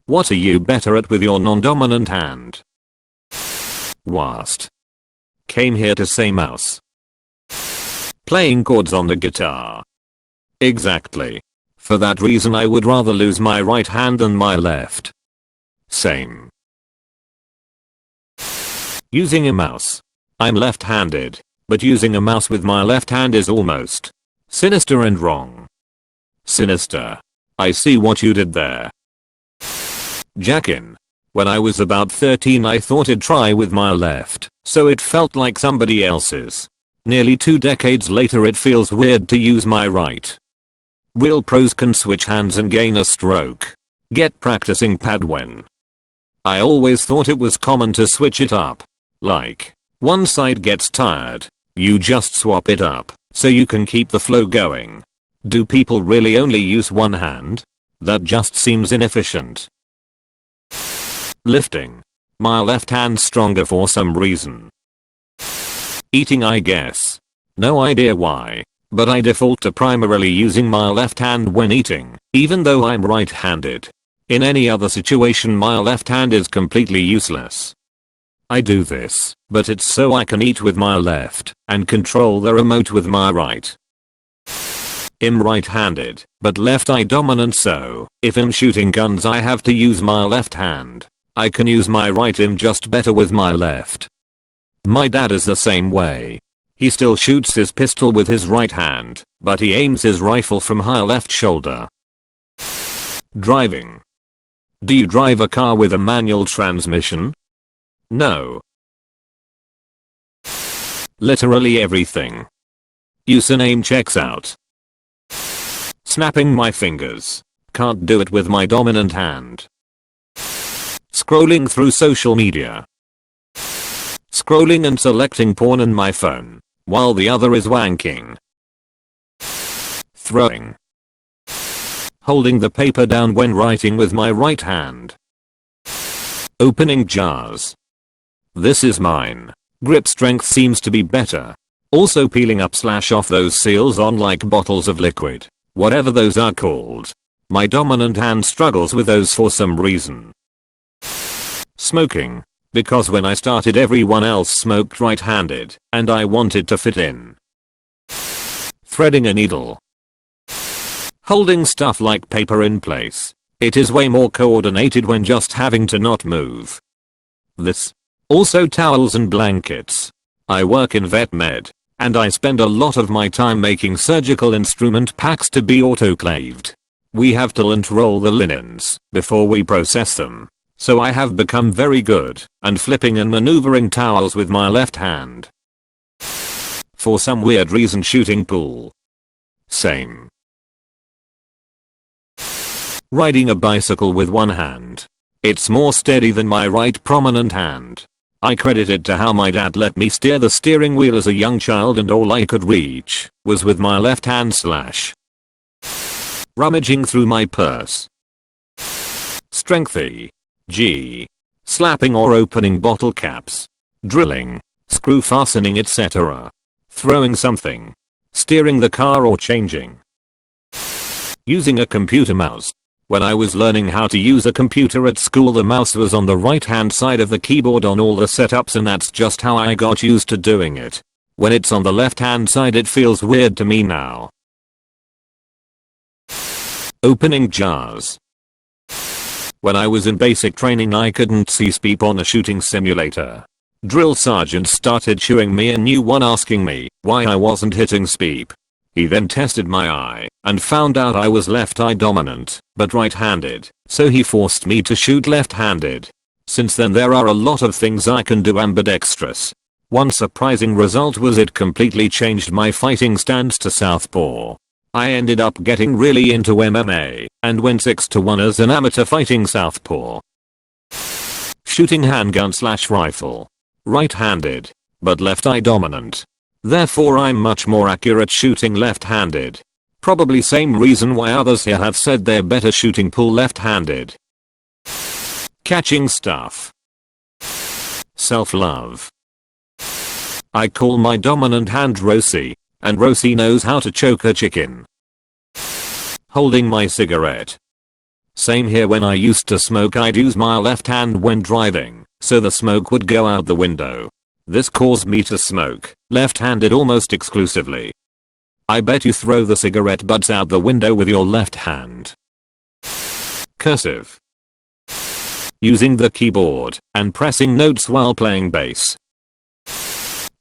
What are you better at with your non-dominant hand? Worst. Came here to say mouse. Playing chords on the guitar. Exactly. For that reason I would rather lose my right hand than my left. Same. Using a mouse. I'm left-handed, but using a mouse with my left hand is almost sinister and wrong. Sinister. I see what you did there. Jackin. When I was about 13 I thought I'd try with my left, so it felt like somebody else's. Nearly 2 decades later it feels weird to use my right. Real pros can switch hands and gain a stroke. Get practicing Padwen. I always thought it was common to switch it up. Like, one side gets tired, you just swap it up, so you can keep the flow going. Do people really only use one hand? That just seems inefficient. Lifting. My left hand's stronger for some reason. Eating I guess. No idea why, but I default to primarily using my left hand when eating, even though I'm right-handed. In any other situation my left hand is completely useless. I do this, but it's so I can eat with my left and control the remote with my right. I'm right-handed, but left eye dominant, so if I'm shooting guns I have to use my left hand. I can use my right arm just better with my left. My dad is the same way. He still shoots his pistol with his right hand, but he aims his rifle from high left shoulder. Driving. Do you drive a car with a manual transmission? No. Literally everything. Username checks out. Snapping my fingers. Can't do it with my dominant hand. Scrolling through social media. Scrolling and selecting porn on my phone, while the other is wanking. Throwing. Holding the paper down when writing with my right hand. Opening jars. This is mine. Grip strength seems to be better. Also peeling up/off those seals on like bottles of liquid. Whatever those are called. My dominant hand struggles with those for some reason. Smoking. Because when I started everyone else smoked right-handed, and I wanted to fit in. Threading a needle. Holding stuff like paper in place. It is way more coordinated when just having to not move. This. Also towels and blankets. I work in vet med, and I spend a lot of my time making surgical instrument packs to be autoclaved. We have to lint roll the linens before we process them. So I have become very good and flipping and maneuvering towels with my left hand. For some weird reason shooting pool. Same. Riding a bicycle with one hand. It's more steady than my right prominent hand. I credit it to how my dad let me steer the steering wheel as a young child and all I could reach was with my left hand / rummaging through my purse. Strengthy. G. Slapping or opening bottle caps. Drilling. Screw fastening, etc. Throwing something. Steering the car or changing. Using a computer mouse. When I was learning how to use a computer at school the mouse was on the right hand side of the keyboard on all the setups and that's just how I got used to doing it. When it's on the left hand side it feels weird to me now. Opening jars. When I was in basic training I couldn't see SPEEP on a shooting simulator. Drill sergeant started shooing me a new one asking me why I wasn't hitting SPEEP. He then tested my eye and found out I was left eye dominant but right-handed, so he forced me to shoot left-handed. Since then there are a lot of things I can do ambidextrous. One surprising result was it completely changed my fighting stance to southpaw. I ended up getting really into MMA and went 6-1 as an amateur fighting southpaw. Shooting handgun/rifle. Right-handed, but left eye dominant. Therefore I'm much more accurate shooting left-handed. Probably same reason why others here have said they're better shooting pool left-handed. Catching stuff. Self-love. I call my dominant hand Rosie, and Rosie knows how to choke a chicken. Holding my cigarette. Same here. When I used to smoke, I'd use my left hand when driving, so the smoke would go out the window. This caused me to smoke left-handed almost exclusively. I bet you throw the cigarette butts out the window with your left hand. Cursive. Using the keyboard and pressing notes while playing bass.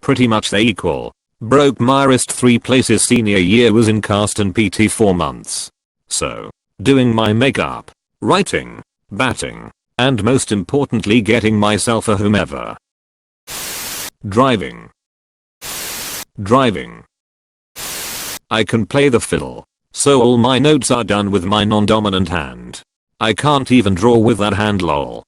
Pretty much they equal. Broke my wrist 3 places senior year, was in cast and PT 4 months. So, doing my makeup, writing, batting, and most importantly getting myself a whomever. Driving. Driving. I can play the fiddle, so all my notes are done with my non-dominant hand. I can't even draw with that hand, lol.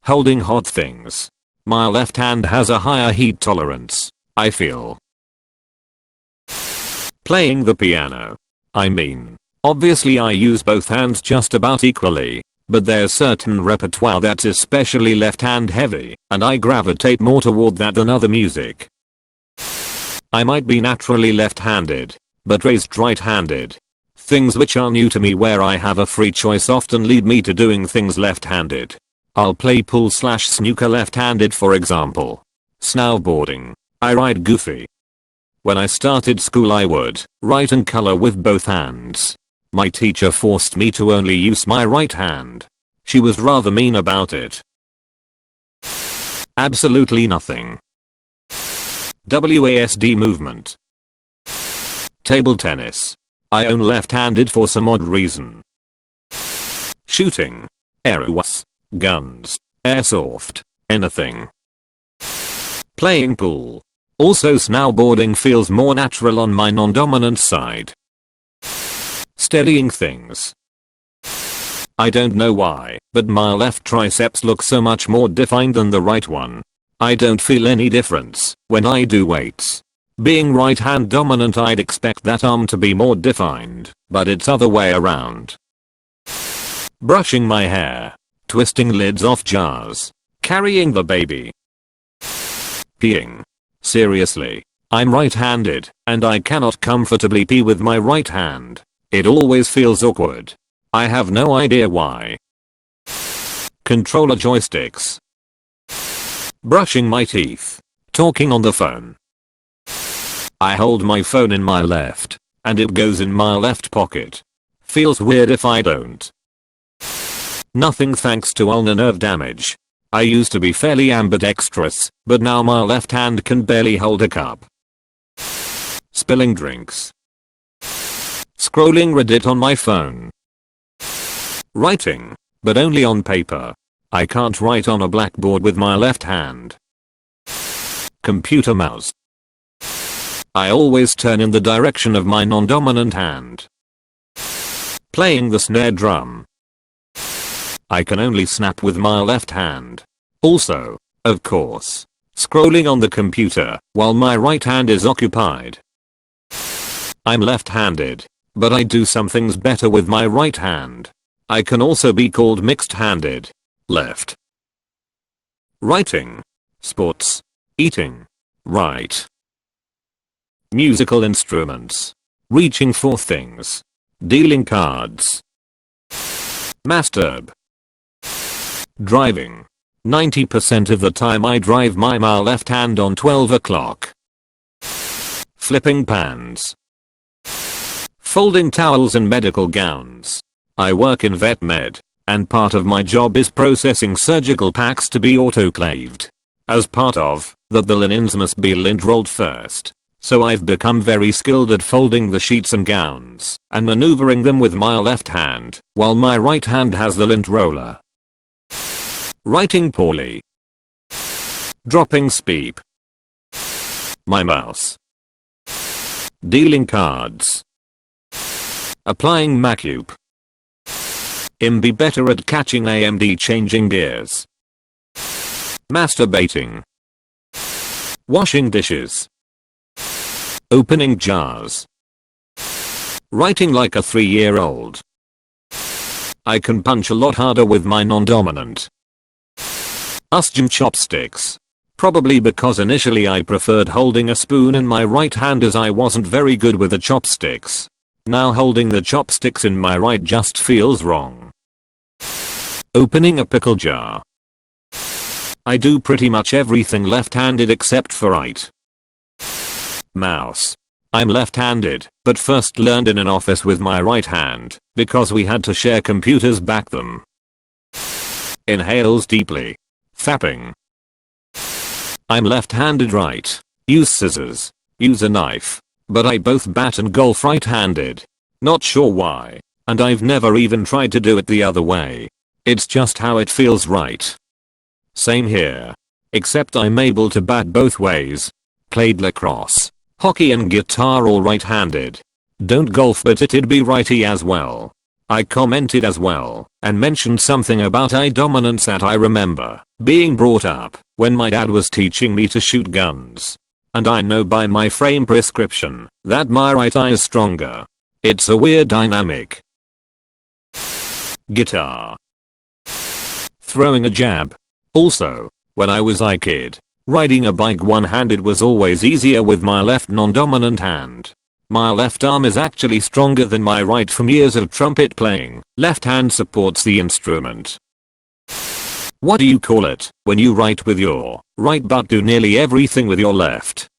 Holding hot things. My left hand has a higher heat tolerance, I feel. Playing the piano. I mean, obviously I use both hands just about equally, but there's certain repertoire that's especially left hand heavy, and I gravitate more toward that than other music. I might be naturally left-handed, but raised right-handed. Things which are new to me where I have a free choice often lead me to doing things left-handed. I'll play pool/snooker left-handed, for example. Snowboarding. I ride goofy. When I started school I would write and color with both hands. My teacher forced me to only use my right hand. She was rather mean about it. Absolutely nothing. WASD movement. Table tennis. I own left-handed for some odd reason. Shooting. Arrows. Guns. Airsoft. Anything. Playing pool. Also snowboarding feels more natural on my non-dominant side. Steadying things. I don't know why, but my left triceps look so much more defined than the right one. I don't feel any difference when I do weights. Being right hand dominant, I'd expect that arm to be more defined, but it's other way around. Brushing my hair. Twisting lids off jars. Carrying the baby. Peeing. Seriously, I'm right-handed, and I cannot comfortably pee with my right hand. It always feels awkward. I have no idea why. Controller joysticks. Brushing my teeth. Talking on the phone. I hold my phone in my left, and it goes in my left pocket. Feels weird if I don't. Nothing thanks to ulnar nerve damage. I used to be fairly ambidextrous, but now my left hand can barely hold a cup. Spilling drinks. Scrolling Reddit on my phone. Writing, but only on paper. I can't write on a blackboard with my left hand. Computer mouse. I always turn in the direction of my non-dominant hand. Playing the snare drum. I can only snap with my left hand. Also, of course, scrolling on the computer while my right hand is occupied. I'm left-handed, but I do some things better with my right hand. I can also be called mixed-handed. Left. Writing. Sports. Eating. Right. Musical instruments. Reaching for things. Dealing cards. Masturb. Driving. 90% of the time I drive my left hand on 12 o'clock. Flipping pans. Folding towels and medical gowns. I work in vet med, and part of my job is processing surgical packs to be autoclaved. As part of that, the linens must be lint rolled first. So I've become very skilled at folding the sheets and gowns and maneuvering them with my left hand, while my right hand has the lint roller. Writing poorly. Dropping speep. My mouse. Dealing cards. Applying Macup. Be better at catching AMD changing gears. Masturbating. Washing dishes. Opening jars. Writing like a 3-year-old. I can punch a lot harder with my non-dominant. Using chopsticks. Probably because initially I preferred holding a spoon in my right hand as I wasn't very good with the chopsticks. Now holding the chopsticks in my right just feels wrong. Opening a pickle jar. I do pretty much everything left-handed except for right. Mouse. I'm left-handed, but first learned in an office with my right hand, because we had to share computers back then. Inhales deeply. Fapping. I'm left-handed right. Use scissors. Use a knife. But I both bat and golf right-handed. Not sure why, and I've never even tried to do it the other way. It's just how it feels right. Same here. Except I'm able to bat both ways. Played lacrosse, hockey and guitar all right-handed. Don't golf but it'd be righty as well. I commented as well, and mentioned something about eye dominance that I remember being brought up when my dad was teaching me to shoot guns. And I know by my frame prescription that my right eye is stronger. It's a weird dynamic. Guitar. Throwing a jab. Also, when I was a kid, riding a bike one-handed was always easier with my left non-dominant hand. My left arm is actually stronger than my right from years of trumpet playing. Left hand supports the instrument. What do you call it when you write with your right but do nearly everything with your left?